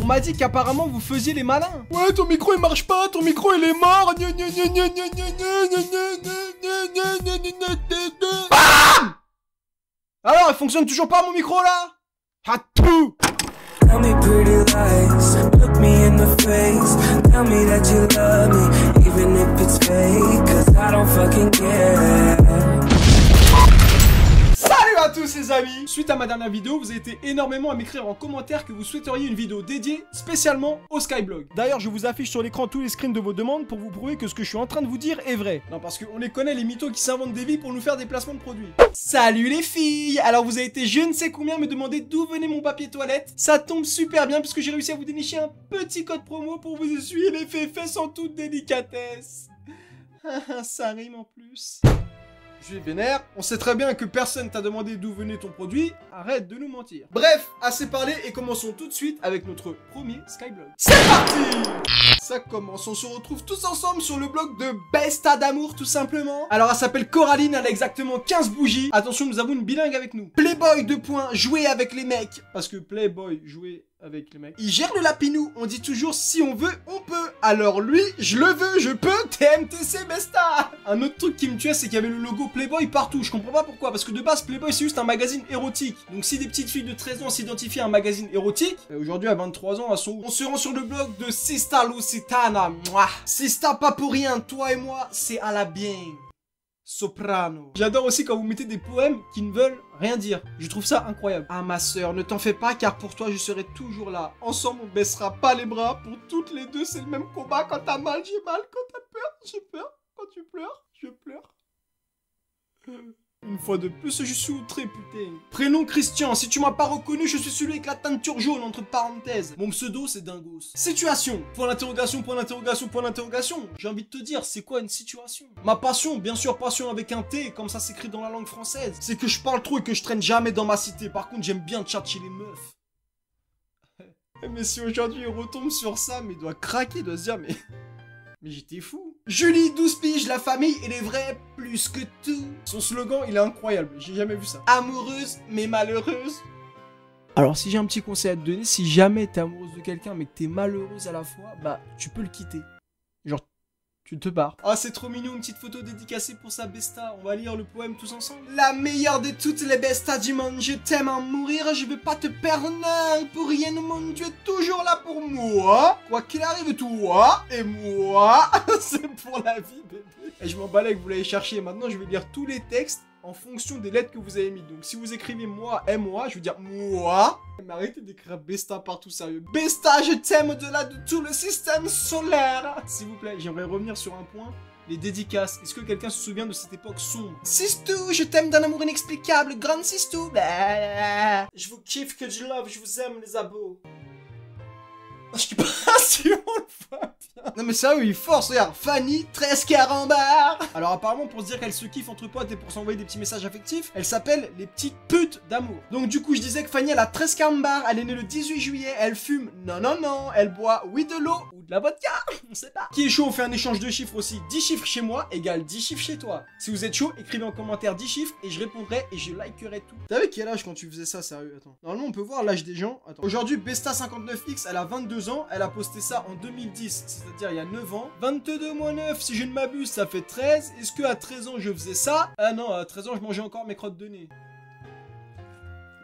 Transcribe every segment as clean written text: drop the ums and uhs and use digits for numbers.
On m'a dit qu'apparemment vous faisiez les malins. Ouais, ton micro il marche pas, ton micro il est mort. Bam! Alors, il fonctionne toujours pas mon micro là? À tout! Tell me pretty lies, look me in the face. Tell me that you love me, even if it's fake, 'cause I don't fucking care. Salut à tous les amis! Suite à ma dernière vidéo, vous avez été énormément à m'écrire en commentaire que vous souhaiteriez une vidéo dédiée spécialement au Skyblog. D'ailleurs, je vous affiche sur l'écran tous les screens de vos demandes pour vous prouver que ce que je suis en train de vous dire est vrai. Non, parce qu'on les connaît les mythos qui s'inventent des vies pour nous faire des placements de produits. Salut les filles! Alors vous avez été je ne sais combien me demander d'où venait mon papier toilette. Ça tombe super bien puisque j'ai réussi à vous dénicher un petit code promo pour vous essuyer les fesses en toute délicatesse. Ça rime en plus. Je suis vénère, on sait très bien que personne t'a demandé d'où venait ton produit, arrête de nous mentir. Bref, assez parlé et commençons tout de suite avec notre premier Skyblog. C'est parti! Ça commence, on se retrouve tous ensemble sur le blog de Besta d'amour tout simplement. Alors elle s'appelle Coraline, elle a exactement 15 bougies. Attention, nous avons une bilingue avec nous. Playboy, 2 points, jouer avec les mecs. Parce que Playboy, jouer avec les mecs. Il gère le lapinou, on dit toujours si on veut, on peut. Alors lui, je le veux, je peux, TMTC Besta. Un autre truc qui me tuait, c'est qu'il y avait le logo Playboy partout. Je comprends pas pourquoi, parce que de base, Playboy c'est juste un magazine érotique. Donc si des petites filles de 13 ans s'identifient à un magazine érotique, aujourd'hui à 23 ans, elles sont où? On se rend sur le blog de Sista Lusitana. Mouah. Sista, pas pour rien, toi et moi, c'est à la bien. Soprano. J'adore aussi quand vous mettez des poèmes qui ne veulent rien dire. Je trouve ça incroyable. Ah ma soeur, ne t'en fais pas car pour toi je serai toujours là. Ensemble on baissera pas les bras. Pour toutes les deux c'est le même combat. Quand t'as mal, j'ai mal. Quand t'as peur, j'ai peur. Quand tu pleures, je pleure. Une fois de plus, je suis outré, putain. Prénom Christian, si tu m'as pas reconnu, je suis celui avec la teinture jaune, entre parenthèses. Mon pseudo, c'est Dingos. Situation, point d'interrogation, point d'interrogation, point d'interrogation. J'ai envie de te dire, c'est quoi une situation? Ma passion, bien sûr, passion avec un T, comme ça s'écrit dans la langue française. C'est que je parle trop et que je traîne jamais dans ma cité. Par contre, j'aime bien tchatcher les meufs. Mais si aujourd'hui il retombe sur ça, mais il doit craquer, il doit se dire, mais j'étais fou. Julie, 12 piges, la famille et les vrais plus que tout. Son slogan, il est incroyable, j'ai jamais vu ça. Amoureuse, mais malheureuse. Alors si j'ai un petit conseil à te donner, si jamais t'es amoureuse de quelqu'un mais que t'es malheureuse à la fois, bah tu peux le quitter. Genre, tu te barres. Ah, c'est trop mignon, une petite photo dédicacée pour sa Besta. On va lire le poème tous ensemble. La meilleure de toutes les Bestas du monde, je t'aime en mourir, je veux pas te perdre, pour rien au monde, tu es toujours là pour moi. Quoi qu'il arrive, toi et moi, c'est pour la vie, bébé. Et je m'en balais que vous l'avez cherché. Maintenant, je vais lire tous les textes en fonction des lettres que vous avez mis. Donc, si vous écrivez moi, moi, je veux dire moi. Mais arrêtez d'écrire Besta partout, sérieux. Besta, je t'aime au-delà de tout le système solaire. S'il vous plaît, j'aimerais revenir sur un point. Les dédicaces. Est-ce que quelqu'un se souvient de cette époque sombre? Sistou, je t'aime d'un amour inexplicable. Grande Sistou. Bah, je vous kiffe, que du love, je vous aime, les abos. Je suis pas si on le voit bien. Non mais sérieux, il force, regarde. Fanny, 13 carambars. Alors apparemment pour se dire qu'elle se kiffe entre potes et pour s'envoyer des petits messages affectifs, elle s'appelle les petites putes d'amour. Donc du coup je disais que Fanny elle a 13 carambars, elle est née le 18 juillet, elle fume, non, elle boit oui de l'eau ou de la vodka, on sait pas. Qui est chaud, on fait un échange de chiffres aussi. 10 chiffres chez moi égale 10 chiffres chez toi. Si vous êtes chaud, écrivez en commentaire 10 chiffres et je répondrai et je likerai tout. T'avais quel âge quand tu faisais ça, sérieux? Attends. Normalement on peut voir l'âge des gens. Attends. Aujourd'hui Besta59X, elle a 22 ans, elle a posté ça en 2010, c'est-à-dire il y a 9 ans. 22 moins 9, si je ne m'abuse, ça fait 13. Est-ce que à 13 ans je faisais ça? Ah non, à 13 ans je mangeais encore mes crottes de nez.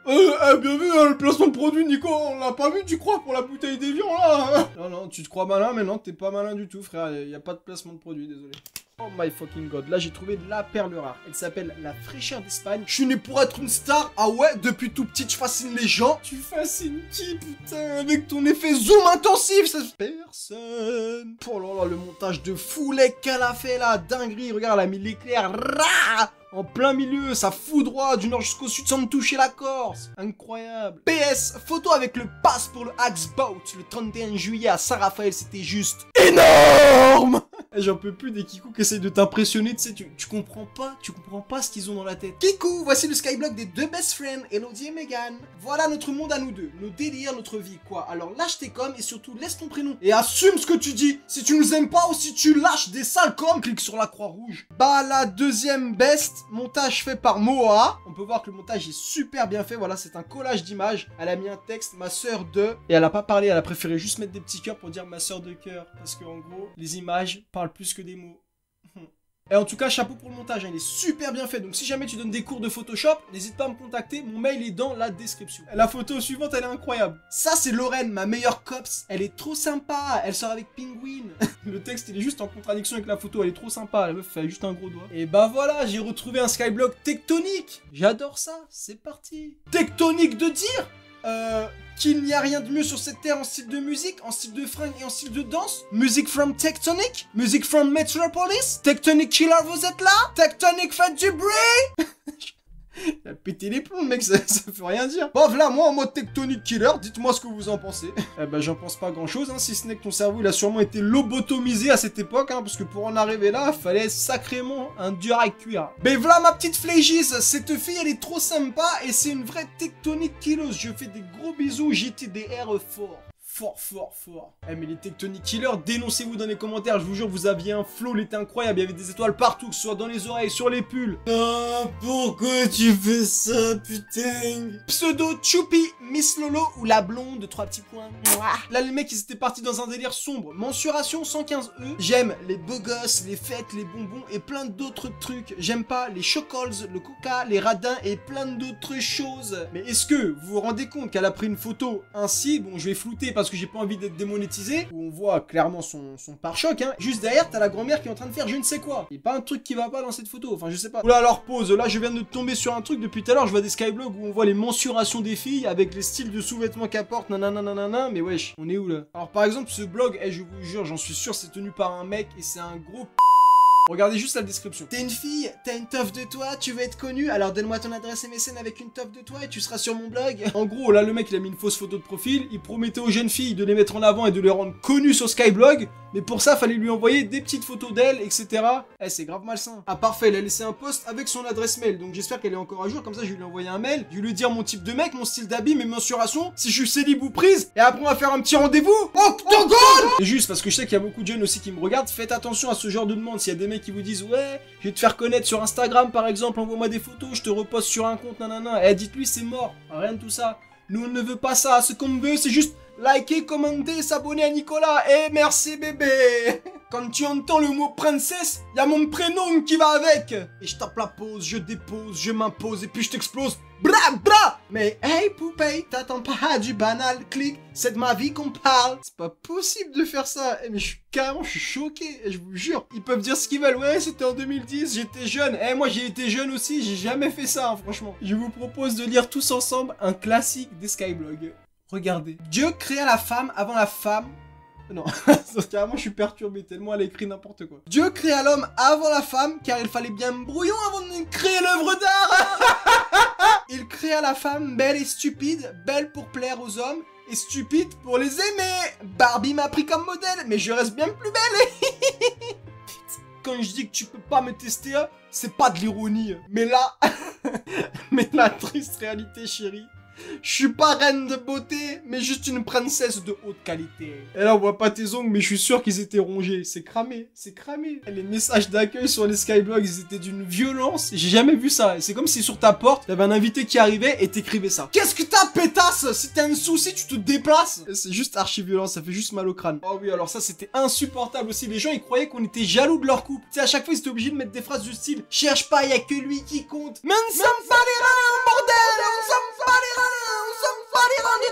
Bien vu, le placement de produit, Nico, on l'a pas vu, tu crois, pour la bouteille d'Evian, là? Non, tu te crois malin, mais non, t'es pas malin du tout, frère, y a pas de placement de produit, désolé. Oh my fucking god, là j'ai trouvé la perle rare. Elle s'appelle la fraîcheur d'Espagne. Je suis né pour être une star. Ah ouais, depuis tout petit je fascine les gens. Tu fascines qui, putain? Avec ton effet zoom intensif, ça... Personne. Oh là là, le montage de foulée qu'elle a fait là, dinguerie. Regarde, elle a mis l'éclair en plein milieu, ça fout droit du nord jusqu'au sud sans me toucher la Corse. Incroyable. PS, photo avec le pass pour le Axe Boat le 31 juillet à Saint-Raphaël, c'était juste énorme. J'en peux plus des Kikou qui essayent de t'impressionner, tu sais, tu comprends pas ce qu'ils ont dans la tête. Kikou, voici le skyblock des deux best friends, Elodie et Megan. Voilà notre monde à nous deux, nos délires, notre vie, quoi. Alors lâche tes coms et surtout laisse ton prénom. Et assume ce que tu dis. Si tu nous aimes pas ou si tu lâches des sales coms, clique sur la croix rouge. Bah, la deuxième best, montage fait par Moa. On peut voir que le montage est super bien fait, voilà, c'est un collage d'images. Elle a mis un texte, ma sœur de... Et elle a pas parlé, elle a préféré juste mettre des petits cœurs pour dire ma sœur de cœur. Parce que en gros, les images parlent plus que des mots. Et en tout cas, chapeau pour le montage, hein, il est super bien fait. Donc si jamais tu donnes des cours de Photoshop, n'hésite pas à me contacter, mon mail est dans la description. La photo suivante, elle est incroyable. Ça, c'est Lorraine, ma meilleure cops. Elle est trop sympa, elle sort avec Penguin. Le texte, il est juste en contradiction avec la photo, elle est trop sympa. La meuf fait juste un gros doigt. Et bah voilà, j'ai retrouvé un skyblock tectonique. J'adore ça, c'est parti. Tectonique de dire qu'il n'y a rien de mieux sur cette terre en style de musique, en style de fringues et en style de danse. Music from Tectonic, music from Metropolis. Tectonic Killer, vous êtes là? Tectonic, faites du bruit. Il a pété les plombs, mec, ça veut rien dire. Bon, voilà, moi en mode Tectonic Killer, dites-moi ce que vous en pensez. Eh ben, j'en pense pas grand-chose, hein, si ce n'est que ton cerveau, il a sûrement été lobotomisé à cette époque, hein, parce que pour en arriver là, fallait sacrément un dur à cuire. Ben voilà, ma petite Flagies, cette fille, elle est trop sympa, et c'est une vraie Tectonic Killeuse. Je fais des gros bisous, JTDR fort. Fort. Eh mais les Tectonic Killers, dénoncez-vous dans les commentaires, je vous jure, vous aviez un flow, il était incroyable, il y avait des étoiles partout, que ce soit dans les oreilles, sur les pulls. Ah, pourquoi tu fais ça, putain? Pseudo Choupi, Miss Lolo ou la blonde, 3 petits points. Là, les mecs, ils étaient partis dans un délire sombre. Mensuration 115 E. J'aime les beaux gosses, les fêtes, les bonbons et plein d'autres trucs. J'aime pas les chocolats, le coca, les radins et plein d'autres choses. Mais est-ce que vous vous rendez compte qu'elle a pris une photo ainsi? Bon, je vais flouter parce que j'ai pas envie d'être démonétisé, où on voit clairement son pare-choc, hein. Juste derrière, t'as la grand-mère qui est en train de faire je ne sais quoi. Et pas un truc qui va pas dans cette photo, enfin je sais pas. Oula, alors pause, là je viens de tomber sur un truc, depuis tout à l'heure je vois des skyblogs où on voit les mensurations des filles avec les styles de sous-vêtements qu'elles portent, nanana, mais wesh, on est où là? Alors par exemple, ce blog, je vous jure, j'en suis sûr, c'est tenu par un mec et c'est un gros regardez juste la description. T'es une fille, t'as une teuf de toi, tu veux être connu, alors donne-moi ton adresse MSN avec une teuf de toi et tu seras sur mon blog. En gros, là, le mec, il a mis une fausse photo de profil, il promettait aux jeunes filles de les mettre en avant et de les rendre connues sur Skyblog, mais pour ça, fallait lui envoyer des petites photos d'elle, etc. Eh, c'est grave malsain. Ah, parfait, il a laissé un post avec son adresse mail, donc j'espère qu'elle est encore à jour, comme ça, je vais lui envoyer un mail, je vais lui dire mon type de mec, mon style d'habit, mes mensurations, si je suis célib ou prise, et après, on va faire un petit rendez-vous. Octogone! Et juste, parce que je sais qu'il y a beaucoup de jeunes aussi qui me regardent, faites attention à ce genre de demande. S'il y a des mecs qui vous disent, ouais, je vais te faire connaître sur Instagram par exemple, envoie-moi des photos, je te reposte sur un compte, nanana. Eh, dites-lui c'est mort, rien de tout ça. Nous on ne veut pas ça, ce qu'on veut c'est juste liker, commenter, s'abonner à Nicolas. Eh, merci bébé. Quand tu entends le mot princesse, y a mon prénom qui va avec. Et je tape la pause, je dépose, je m'impose et puis je t'explose. Bra. Mais hey poupée, t'attends pas du banal clic, c'est de ma vie qu'on parle. C'est pas possible de faire ça. Eh mais je suis choqué, je vous jure. Ils peuvent dire ce qu'ils veulent, ouais c'était en 2010, j'étais jeune. Eh moi j'ai été jeune aussi, j'ai jamais fait ça hein, franchement. Je vous propose de lire tous ensemble un classique des skyblogs. Regardez. Dieu créa la femme avant la femme. Non, carrément je suis perturbé tellement elle a écrit n'importe quoi. Dieu créa l'homme avant la femme car il fallait bien un brouillon avant de créer l'œuvre d'art. Il créa la femme belle et stupide, belle pour plaire aux hommes et stupide pour les aimer. Barbie m'a pris comme modèle mais je reste bien plus belle. Quand je dis que tu peux pas me tester, c'est pas de l'ironie. Mais là, mais la triste réalité chérie. Je suis pas reine de beauté, mais juste une princesse de haute qualité. Et là, on voit pas tes ongles, mais je suis sûr qu'ils étaient rongés. C'est cramé, c'est cramé. Et les messages d'accueil sur les skyblogs, ils étaient d'une violence. J'ai jamais vu ça. C'est comme si sur ta porte, t'avais un invité qui arrivait et t'écrivait ça. Qu'est-ce que t'as, pétasse? Si t'as un souci, tu te déplaces. C'est juste archi violent, ça fait juste mal au crâne. Oh oui, alors ça, c'était insupportable aussi. Les gens, ils croyaient qu'on était jaloux de leur couple. Tu sais, à chaque fois, ils étaient obligés de mettre des phrases du style cherche pas, y a que lui qui compte. Mais on s'en bat les reins, bordel! On s'en bat les reins!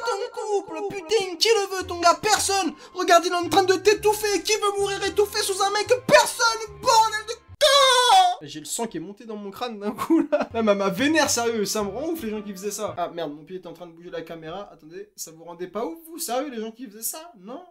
Ton couple, putain, qui le veut ton gars? Personne. Regarde, il est en train de t'étouffer. Qui veut mourir étouffé sous un mec? Personne, bordel de corps. J'ai le sang qui est monté dans mon crâne d'un coup là. Même à ma vénère, sérieux, ça me rend ouf les gens qui faisaient ça. Ah merde, mon pied était en train de bouger la caméra. Attendez, ça vous rendait pas ouf vous? Sérieux les gens qui faisaient ça? Non.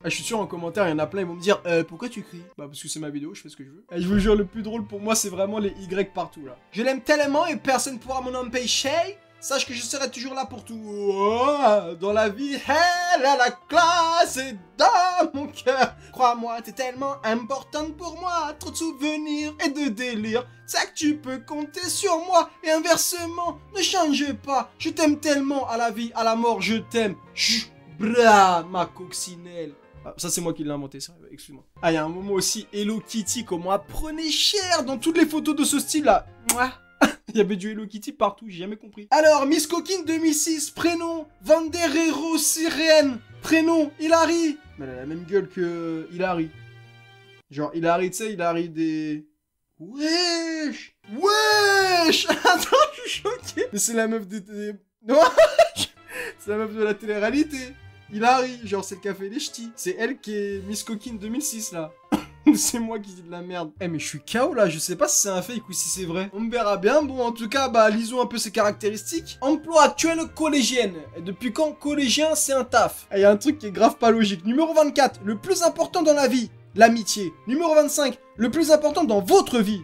Ah, je suis sûr en commentaire, il y en a plein, ils vont me dire pourquoi tu cries? Bah parce que c'est ma vidéo, je fais ce que je veux. Et je vous jure, le plus drôle pour moi, c'est vraiment les Y partout là. Je l'aime tellement et personne pourra m'en empêcher. sache que je serai toujours là pour tout. Oh, dans la vie, elle a la classe et dans mon cœur. Crois-moi, t'es tellement importante pour moi. Trop de souvenirs et de délire. C'est que tu peux compter sur moi. Et inversement, ne change pas. Je t'aime tellement, à la vie, à la mort, je t'aime. Bra, ma coccinelle. Ah, ça c'est moi qui l'ai inventé, ça, excuse-moi. Ah, il y a un moment aussi, Hello Kitty, comment elle prenait cher dans toutes les photos de ce style-là. Il y avait du Hello Kitty partout, j'ai jamais compris. Alors, Miss Coquine 2006, prénom, Vanderero Sirène, prénom, Hilary. Mais elle a la même gueule que Hilary. Genre, Hilary, tu sais, Hilary des... Wesh. Attends, je suis choqué. Mais c'est la meuf des... Non. C'est la meuf de la télé-réalité. Hilary, genre c'est le café des ch'tis. C'est elle qui est Miss Coquine 2006 là. C'est moi qui dis de la merde. Eh mais je suis KO là, je sais pas si c'est un fake ou si c'est vrai. On me verra bien. Bon en tout cas, bah lisons un peu ses caractéristiques. Emploi actuel collégienne. Et depuis quand collégien c'est un taf? Il y a un truc qui est grave pas logique. Numéro 24, le plus important dans la vie, l'amitié. Numéro 25, le plus important dans votre vie.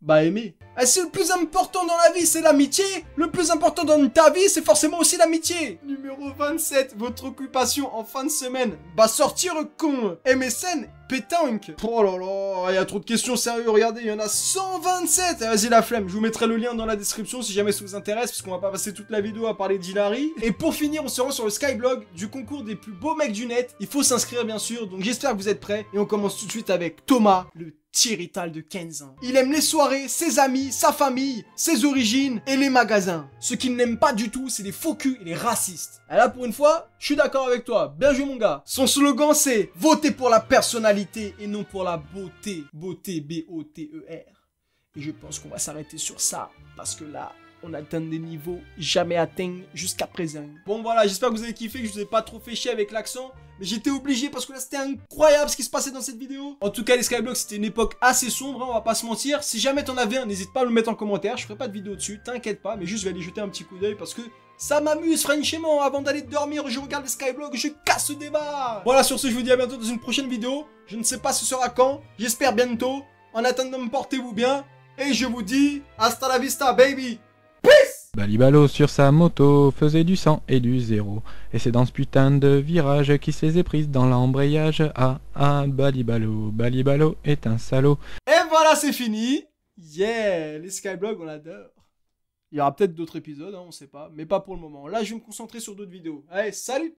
Bah aimer. Ah, si le plus important dans la vie c'est l'amitié, le plus important dans ta vie c'est forcément aussi l'amitié. Numéro 27, votre occupation en fin de semaine. Bah sortir con. MSN, pétanque. Oh là là, il y a trop de questions sérieux, regardez, il y en a 127. Ah, vas-y la flemme, je vous mettrai le lien dans la description si jamais ça vous intéresse, parce qu'on va pas passer toute la vidéo à parler d'Hilary. Et pour finir, on se rend sur le Skyblog du concours des plus beaux mecs du net. Il faut s'inscrire bien sûr, donc j'espère que vous êtes prêts. Et on commence tout de suite avec Thomas, le Thirital de 15 ans. Il aime les soirées, ses amis, sa famille, ses origines et les magasins. Ce qu'il n'aime pas du tout, c'est les faux culs et les racistes. Et là, pour une fois, je suis d'accord avec toi. Bien joué, mon gars. Son slogan, c'est « Votez pour la personnalité et non pour la beauté ». Beauté, B-O-T-E-R. Et je pense qu'on va s'arrêter sur ça, parce que là... on atteint des niveaux jamais atteints jusqu'à présent. Bon voilà, j'espère que vous avez kiffé, que je vous ai pas trop fait chier avec l'accent. Mais j'étais obligé parce que là c'était incroyable ce qui se passait dans cette vidéo. En tout cas les Skyblogs c'était une époque assez sombre, hein, on va pas se mentir. Si jamais t'en avais un, n'hésite pas à me le mettre en commentaire. Je ferai pas de vidéo dessus, t'inquiète pas. Mais juste je vais aller jeter un petit coup d'œil parce que ça m'amuse franchement. Avant d'aller dormir, je regarde les Skyblogs, je casse le débat. Voilà, sur ce je vous dis à bientôt dans une prochaine vidéo. Je ne sais pas ce sera quand, j'espère bientôt. En attendant, portez-vous bien. Et je vous dis hasta la vista baby. Balibalo sur sa moto faisait du 100 et du 0. Et c'est dans ce putain de virage qui se les est prise dans l'embrayage. Balibalo est un salaud. Et voilà, c'est fini. Yeah, les Skyblogs, on adore. Il y aura peut-être d'autres épisodes, hein, on sait pas. Mais pas pour le moment. Là, je vais me concentrer sur d'autres vidéos. Allez, salut!